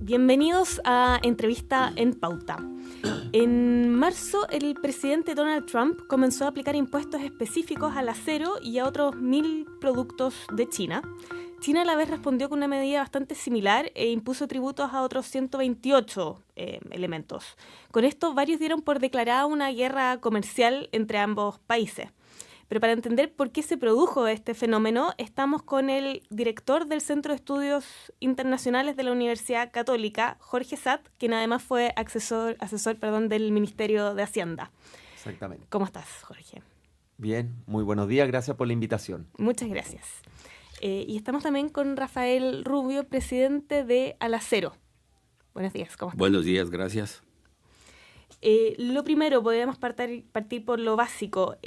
Bienvenidos a Entrevista en Pauta. En marzo, el presidente Donald Trump comenzó a aplicar impuestos específicos al acero y a otros 1.000 productos de China. China a la vez respondió con una medida bastante similar e impuso tributos a otros 128 elementos. Con esto, varios dieron por declarada una guerra comercial entre ambos países. Pero para entender por qué se produjo este fenómeno, estamos con el director del Centro de Estudios Internacionales de la Universidad Católica, Jorge Satt, quien además fue asesor del Ministerio de Hacienda. Exactamente. ¿Cómo estás, Jorge? Bien, muy buenos días, gracias por la invitación. Muchas gracias. Y estamos también con Rafael Rubio, presidente de Alacero. Buenos días, ¿cómo estás? Buenos días, gracias. Lo primero, podemos partir por lo básico.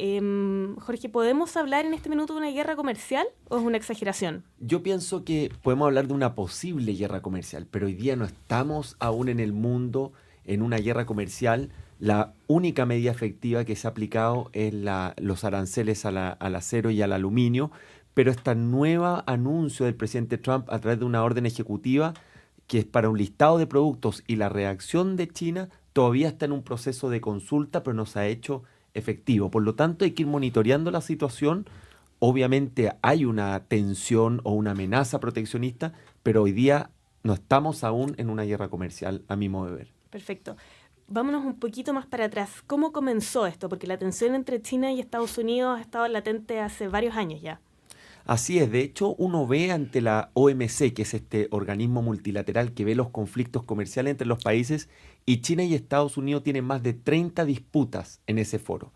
Jorge, ¿podemos hablar en este minuto de una guerra comercial o es una exageración? Yo pienso que podemos hablar de una posible guerra comercial, pero hoy día no estamos aún en el mundo en una guerra comercial. La única medida efectiva que se ha aplicado es los aranceles al acero y al aluminio, pero este nuevo anuncio del presidente Trump a través de una orden ejecutiva que es para un listado de productos y la reacción de China todavía está en un proceso de consulta, pero no se ha hecho efectivo. Por lo tanto, hay que ir monitoreando la situación. Obviamente hay una tensión o una amenaza proteccionista, pero hoy día no estamos aún en una guerra comercial, a mi modo de ver. Perfecto. Vámonos un poquito más para atrás. ¿Cómo comenzó esto? Porque la tensión entre China y Estados Unidos ha estado latente hace varios años ya. Así es, de hecho uno ve ante la OMC, que es este organismo multilateral que ve los conflictos comerciales entre los países, y China y Estados Unidos tienen más de 30 disputas en ese foro.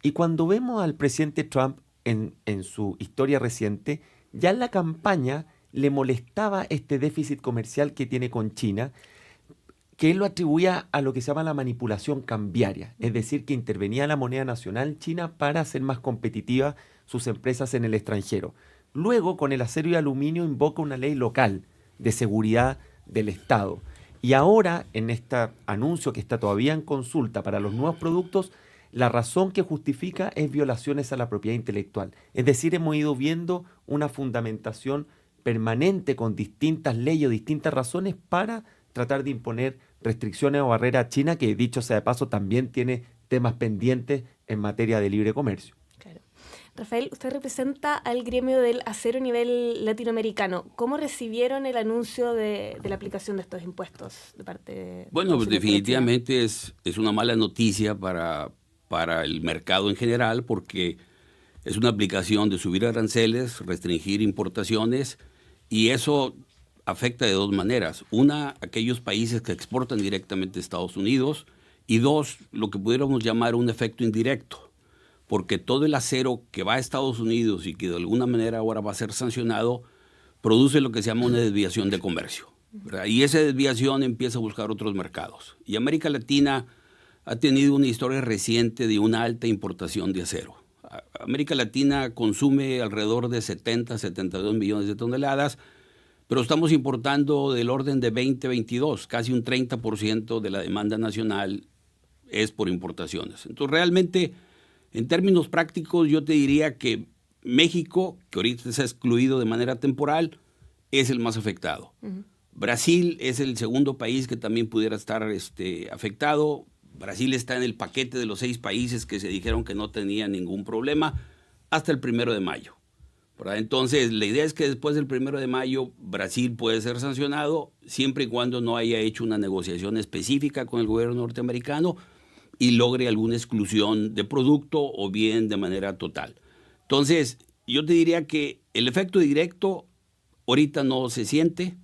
Y cuando vemos al presidente Trump en su historia reciente, ya en la campaña le molestaba este déficit comercial que tiene con China, que él lo atribuía a lo que se llama la manipulación cambiaria, es decir, que intervenía la moneda nacional china para hacer más competitiva sus empresas en el extranjero. Luego, con el acero y aluminio, invoca una ley local de seguridad del Estado. Y ahora, en este anuncio que está todavía en consulta para los nuevos productos, la razón que justifica es violaciones a la propiedad intelectual. Es decir, hemos ido viendo una fundamentación permanente con distintas leyes o distintas razones para tratar de imponer restricciones o barreras a China, que dicho sea de paso también tiene temas pendientes en materia de libre comercio. Claro. Rafael, usted representa al gremio del acero a nivel latinoamericano. ¿Cómo recibieron el anuncio de la aplicación de estos impuestos de parte de... Bueno, pues definitivamente es una mala noticia para el mercado en general, porque es una aplicación de subir aranceles, restringir importaciones, y eso afecta de dos maneras. Una, aquellos países que exportan directamente a Estados Unidos, y dos, lo que pudiéramos llamar un efecto indirecto, porque todo el acero que va a Estados Unidos y que de alguna manera ahora va a ser sancionado, produce lo que se llama una desviación de comercio, ¿verdad? Y esa desviación empieza a buscar otros mercados. Y América Latina ha tenido una historia reciente de una alta importación de acero. América Latina consume alrededor de 72 millones de toneladas, pero estamos importando del orden de 22, casi un 30% de la demanda nacional es por importaciones. Entonces, realmente, en términos prácticos, yo te diría que México, que ahorita se ha excluido de manera temporal, es el más afectado. Uh-huh. Brasil es el segundo país que también pudiera estar afectado. Brasil está en el paquete de los 6 países que se dijeron que no tenían ningún problema hasta el 1 de mayo. ¿Verdad? Entonces, la idea es que después del 1 de mayo Brasil puede ser sancionado siempre y cuando no haya hecho una negociación específica con el gobierno norteamericano y logre alguna exclusión de producto o bien de manera total. Entonces, yo te diría que el efecto directo ahorita no se siente.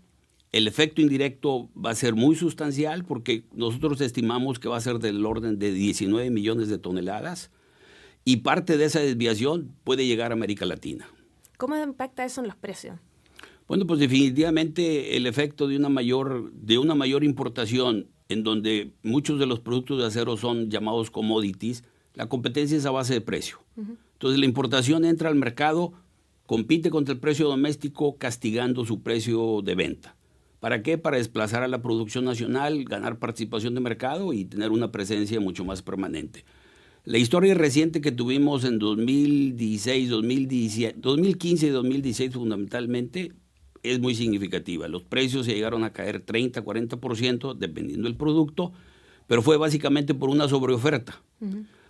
El efecto indirecto va a ser muy sustancial porque nosotros estimamos que va a ser del orden de 19 millones de toneladas y parte de esa desviación puede llegar a América Latina. ¿Cómo impacta eso en los precios? Bueno, pues definitivamente el efecto de una mayor importación en donde muchos de los productos de acero son llamados commodities, la competencia es a base de precio. Uh-huh. Entonces la importación entra al mercado, compite contra el precio doméstico castigando su precio de venta. ¿Para qué? Para desplazar a la producción nacional, ganar participación de mercado y tener una presencia mucho más permanente. La historia reciente que tuvimos en 2015 y 2016 fundamentalmente es muy significativa. Los precios se llegaron a caer 30-40% dependiendo del producto, pero fue básicamente por una sobreoferta.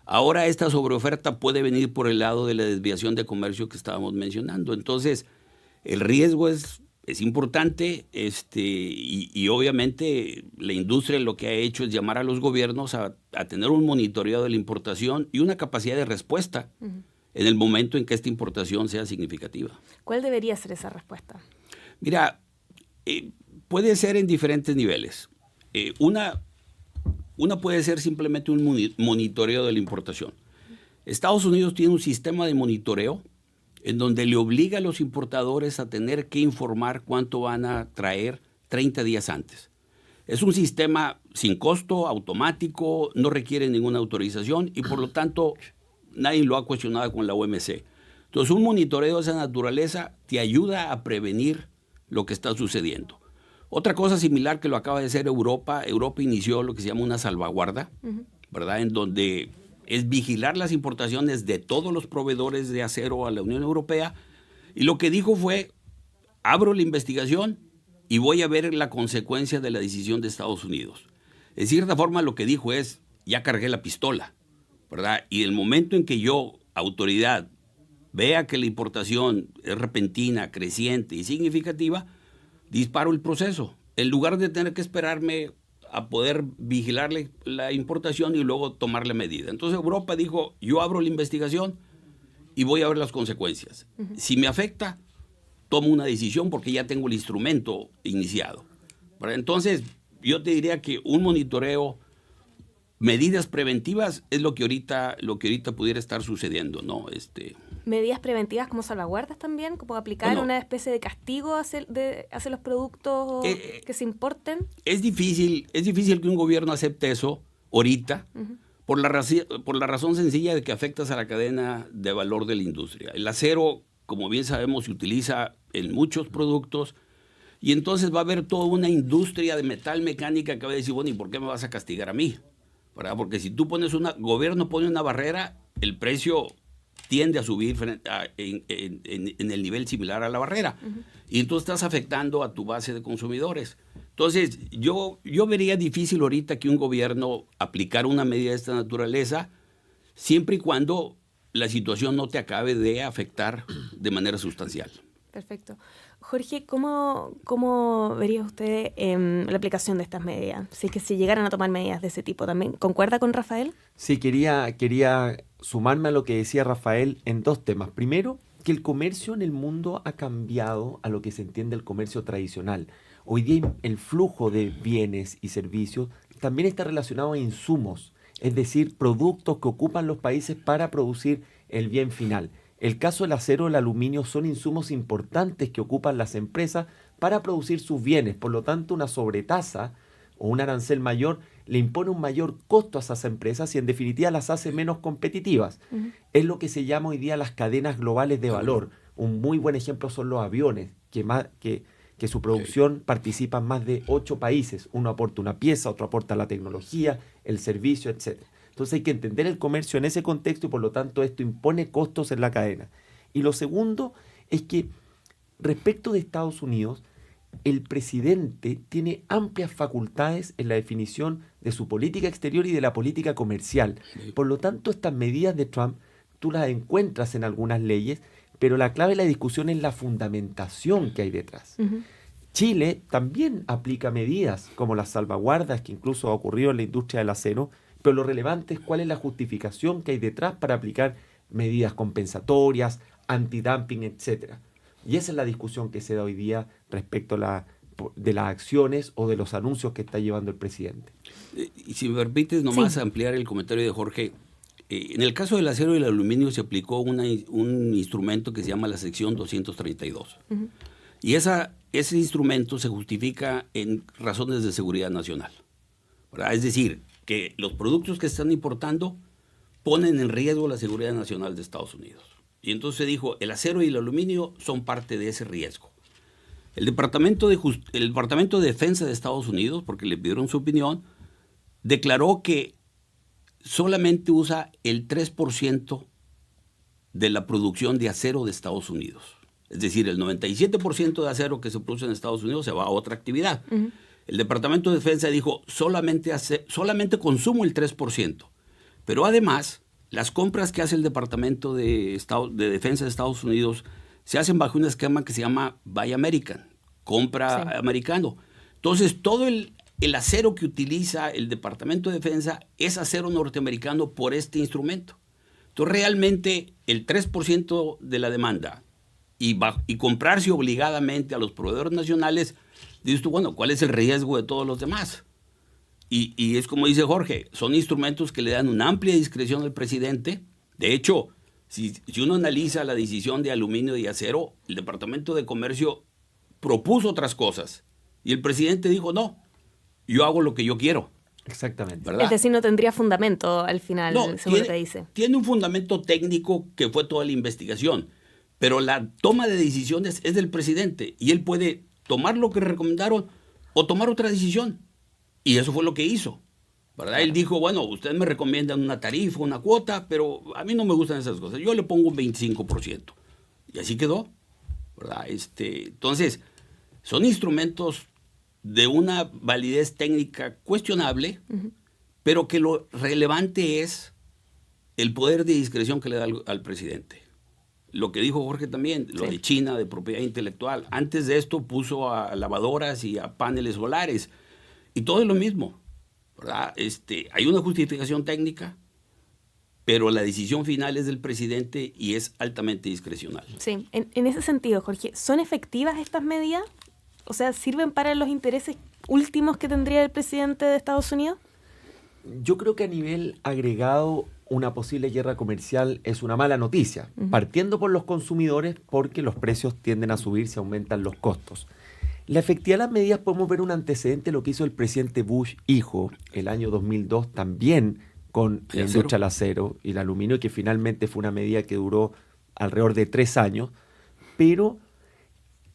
Ahora esta sobreoferta puede venir por el lado de la desviación de comercio que estábamos mencionando. Entonces, el riesgo es importante y obviamente la industria lo que ha hecho es llamar a los gobiernos a tener un monitoreo de la importación y una capacidad de respuesta en el momento en que esta importación sea significativa. ¿Cuál debería ser esa respuesta? Mira, puede ser en diferentes niveles. Una puede ser simplemente un monitoreo de la importación. Estados Unidos tiene un sistema de monitoreo en donde le obliga a los importadores a tener que informar cuánto van a traer 30 días antes. Es un sistema sin costo, automático, no requiere ninguna autorización y por lo tanto nadie lo ha cuestionado con la OMC. Entonces un monitoreo de esa naturaleza te ayuda a prevenir lo que está sucediendo. Otra cosa similar que lo acaba de hacer Europa inició lo que se llama una salvaguarda, ¿verdad? En donde es vigilar las importaciones de todos los proveedores de acero a la Unión Europea. Y lo que dijo fue, abro la investigación y voy a ver la consecuencia de la decisión de Estados Unidos. En cierta forma lo que dijo es, ya cargué la pistola, ¿verdad? Y el momento en que yo, autoridad, vea que la importación es repentina, creciente y significativa, disparo el proceso. En lugar de tener que esperarme a poder vigilar la importación y luego tomar la medida. Entonces Europa dijo, yo abro la investigación y voy a ver las consecuencias. Si me afecta, tomo una decisión porque ya tengo el instrumento iniciado. Entonces, yo te diría que un monitoreo, medidas preventivas es lo que ahorita pudiera estar sucediendo, ¿no? Medidas preventivas como salvaguardas también, como aplicar una especie de castigo hacia los productos que se importen. Es difícil que un gobierno acepte eso ahorita, por la razón sencilla de que afectas a la cadena de valor de la industria. El acero, como bien sabemos, se utiliza en muchos productos y entonces va a haber toda una industria de metal mecánica que va a decir, bueno, ¿y por qué me vas a castigar a mí? ¿Verdad? Porque si tú gobierno pone una barrera, el precio tiende a subir en el nivel similar a la barrera. Y tú estás afectando a tu base de consumidores. Entonces, yo vería difícil ahorita que un gobierno aplicara una medida de esta naturaleza, siempre y cuando la situación no te acabe de afectar de manera sustancial. Perfecto. Jorge, ¿cómo vería usted la aplicación de estas medidas? Si es que se llegaran a tomar medidas de ese tipo también. ¿Concuerda con Rafael? Sí, quería sumarme a lo que decía Rafael en dos temas. Primero, que el comercio en el mundo ha cambiado a lo que se entiende el comercio tradicional. Hoy día el flujo de bienes y servicios también está relacionado a insumos, es decir, productos que ocupan los países para producir el bien final. El caso del acero y el aluminio son insumos importantes que ocupan las empresas para producir sus bienes. Por lo tanto, una sobretasa o un arancel mayor le impone un mayor costo a esas empresas y en definitiva las hace menos competitivas. Es lo que se llama hoy día las cadenas globales de valor. Un muy buen ejemplo son los aviones, que su producción participan más de 8 países. Uno aporta una pieza, otro aporta la tecnología, el servicio, etc. Entonces hay que entender el comercio en ese contexto y por lo tanto esto impone costos en la cadena. Y lo segundo es que respecto de Estados Unidos, el presidente tiene amplias facultades en la definición de su política exterior y de la política comercial. Por lo tanto, estas medidas de Trump tú las encuentras en algunas leyes, pero la clave de la discusión es la fundamentación que hay detrás. Chile también aplica medidas como las salvaguardas que incluso ha ocurrido en la industria del acero, pero lo relevante es cuál es la justificación que hay detrás para aplicar medidas compensatorias, antidumping, etc. Y esa es la discusión que se da hoy día respecto de las acciones o de los anuncios que está llevando el presidente. Y si me permites nomás ampliar el comentario de Jorge, en el caso del acero y el aluminio se aplicó un instrumento que se llama la sección 232. Y ese instrumento se justifica en razones de seguridad nacional, ¿verdad? Es decir, que los productos que están importando ponen en riesgo la seguridad nacional de Estados Unidos. Y entonces se dijo, el acero y el aluminio son parte de ese riesgo. El Departamento de Defensa de Estados Unidos, porque le pidieron su opinión, declaró que solamente usa el 3% de la producción de acero de Estados Unidos. Es decir, el 97% de acero que se produce en Estados Unidos se va a otra actividad. El Departamento de Defensa dijo solamente consumo el 3%. Pero además, las compras que hace el Departamento de Defensa de Estados Unidos se hacen bajo un esquema que se llama Buy American, compra americano. Entonces, todo el acero que utiliza el Departamento de Defensa es acero norteamericano por este instrumento. Entonces, realmente el 3% de la demanda y comprarse obligadamente a los proveedores nacionales, dices tú, bueno, ¿cuál es el riesgo de todos los demás? Y es como dice Jorge, son instrumentos que le dan una amplia discreción al presidente. De hecho, si uno analiza la decisión de aluminio y acero, el Departamento de Comercio propuso otras cosas y el presidente dijo, no, yo hago lo que yo quiero. Exactamente. ¿Verdad? Es decir, no tendría fundamento al final, según lo que dice. Tiene un fundamento técnico que fue toda la investigación, pero la toma de decisiones es del presidente y él puede tomar lo que recomendaron o tomar otra decisión. Y eso fue lo que hizo, ¿verdad? Él dijo, bueno, ustedes me recomiendan una tarifa, una cuota, pero a mí no me gustan esas cosas. Yo le pongo un 25%. Y así quedó, ¿verdad? Entonces, son instrumentos de una validez técnica cuestionable, pero que lo relevante es el poder de discreción que le da al presidente. Lo que dijo Jorge también, lo de China, de propiedad intelectual. Antes de esto puso a lavadoras y a paneles solares. Y todo es lo mismo, ¿verdad? Hay una justificación técnica, pero la decisión final es del presidente y es altamente discrecional. Sí, en ese sentido, Jorge, ¿son efectivas estas medidas? O sea, ¿sirven para los intereses últimos que tendría el presidente de Estados Unidos? Yo creo que a nivel agregado, una posible guerra comercial es una mala noticia, partiendo por los consumidores porque los precios tienden a subir si aumentan los costos. La efectividad de las medidas podemos ver un antecedente de lo que hizo el presidente Bush hijo el año 2002 también con la industria del acero y el aluminio, que finalmente fue una medida que duró alrededor de 3 años, pero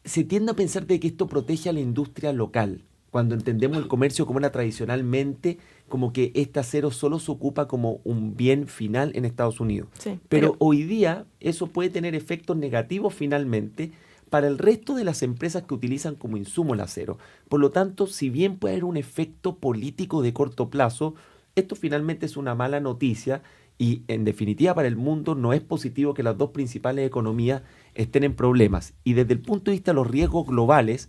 se tiende a pensar de que esto protege a la industria local, cuando entendemos el comercio como era tradicionalmente, como que este acero solo se ocupa como un bien final en Estados Unidos. Sí, pero hoy día eso puede tener efectos negativos finalmente para el resto de las empresas que utilizan como insumo el acero. Por lo tanto, si bien puede haber un efecto político de corto plazo, esto finalmente es una mala noticia y en definitiva para el mundo no es positivo que las dos principales economías estén en problemas. Y desde el punto de vista de los riesgos globales,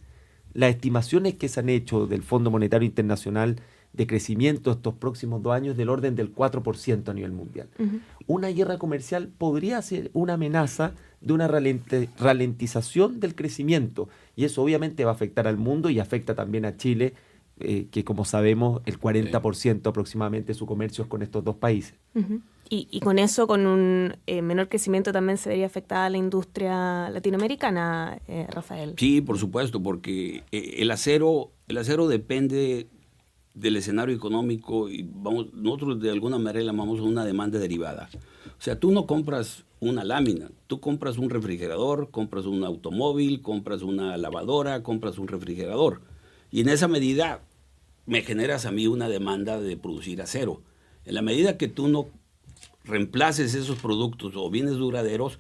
las estimaciones que se han hecho del Fondo Monetario Internacional de crecimiento estos próximos 2 años es del orden del 4% a nivel mundial. Una guerra comercial podría ser una amenaza de una ralentización del crecimiento y eso obviamente va a afectar al mundo y afecta también a Chile, que como sabemos el 40% aproximadamente de su comercio es con estos dos países. Y con eso, con un menor crecimiento también se vería afectada la industria latinoamericana, Rafael. Sí, por supuesto, porque el acero depende del escenario económico y nosotros de alguna manera le llamamos una demanda derivada. O sea, tú no compras una lámina, tú compras un refrigerador, compras un automóvil, compras una lavadora, compras un refrigerador. Y en esa medida me generas a mí una demanda de producir acero. En la medida que tú no reemplaces esos productos o bienes duraderos,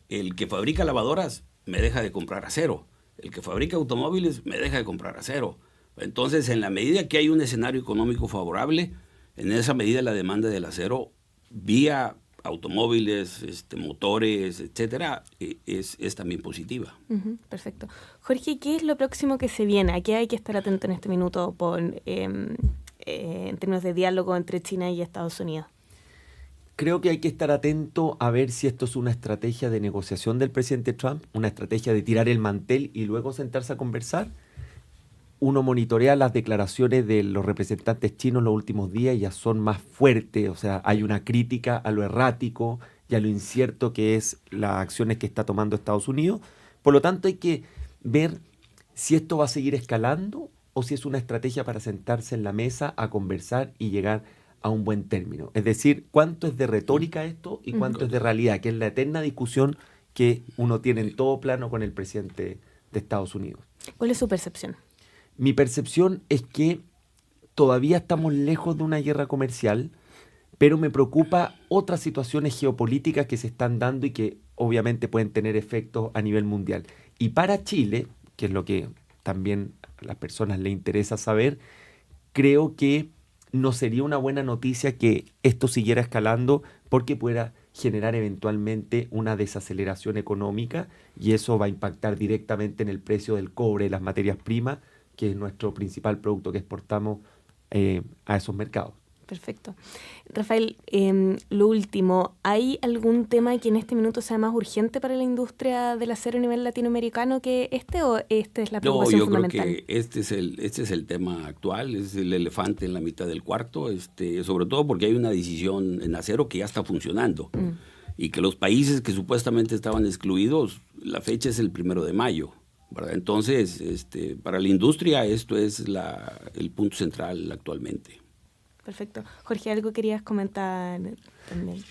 el que fabrica lavadoras me deja de comprar acero. El que fabrica automóviles me deja de comprar acero. Entonces, en la medida que hay un escenario económico favorable, en esa medida la demanda del acero vía automóviles, motores, etcétera, es también positiva. Perfecto. Jorge, ¿qué es lo próximo que se viene? ¿A qué hay que estar atento en este minuto en términos de diálogo entre China y Estados Unidos? Creo que hay que estar atento a ver si esto es una estrategia de negociación del presidente Trump, una estrategia de tirar el mantel y luego sentarse a conversar. Uno monitorea las declaraciones de los representantes chinos los últimos días y ya son más fuertes, o sea, hay una crítica a lo errático y a lo incierto que es las acciones que está tomando Estados Unidos. Por lo tanto, hay que ver si esto va a seguir escalando o si es una estrategia para sentarse en la mesa a conversar y llegar a un buen término. Es decir, cuánto es de retórica esto y cuánto es de realidad, que es la eterna discusión que uno tiene en todo plano con el presidente de Estados Unidos. ¿Cuál es su percepción? Mi percepción es que todavía estamos lejos de una guerra comercial, pero me preocupa otras situaciones geopolíticas que se están dando y que obviamente pueden tener efectos a nivel mundial. Y para Chile, que es lo que también a las personas les interesa saber, creo que no sería una buena noticia que esto siguiera escalando porque pueda generar eventualmente una desaceleración económica y eso va a impactar directamente en el precio del cobre y las materias primas, que es nuestro principal producto que exportamos a esos mercados. Perfecto. Rafael, lo último, ¿hay algún tema que en este minuto sea más urgente para la industria del acero a nivel latinoamericano que este o esta es la preocupación fundamental? No, yo creo que este es el tema actual, es el elefante en la mitad del cuarto, sobre todo porque hay una decisión en acero que ya está funcionando y que los países que supuestamente estaban excluidos, la fecha es el 1 de mayo. ¿Verdad? Entonces, para la industria esto es el punto central actualmente. Perfecto. Jorge, ¿algo querías comentar también?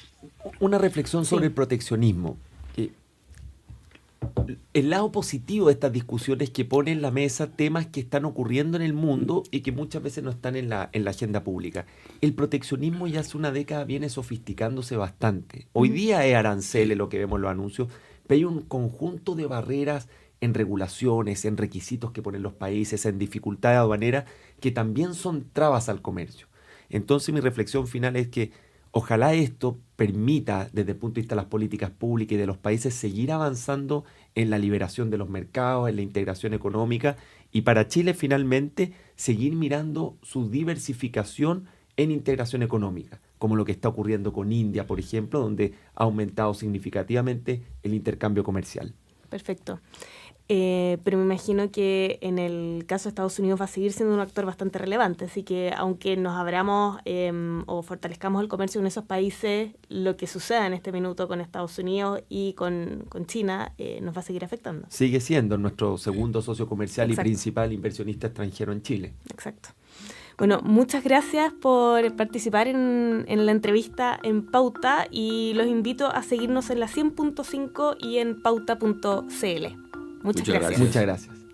Una reflexión sobre el proteccionismo. El lado positivo de estas discusiones que pone en la mesa temas que están ocurriendo en el mundo y que muchas veces no están en la agenda pública. El proteccionismo ya hace una década viene sofisticándose bastante. Hoy día es aranceles lo que vemos en los anuncios, pero hay un conjunto de barreras en regulaciones, en requisitos que ponen los países, en dificultades aduaneras que también son trabas al comercio. Entonces mi reflexión final es que ojalá esto permita, desde el punto de vista de las políticas públicas y de los países, seguir avanzando en la liberación de los mercados, en la integración económica y para Chile finalmente seguir mirando su diversificación en integración económica, como lo que está ocurriendo con India, por ejemplo, donde ha aumentado significativamente el intercambio comercial. Perfecto. Pero me imagino que en el caso de Estados Unidos va a seguir siendo un actor bastante relevante, así que aunque nos abramos o fortalezcamos el comercio con esos países, lo que suceda en este minuto con Estados Unidos y con China nos va a seguir afectando. Sigue siendo nuestro segundo socio comercial Exacto. y principal inversionista extranjero en Chile. Exacto. Bueno, muchas gracias por participar en la entrevista en Pauta y los invito a seguirnos en la 100.5 y en pauta.cl. Muchas gracias. Muchas gracias.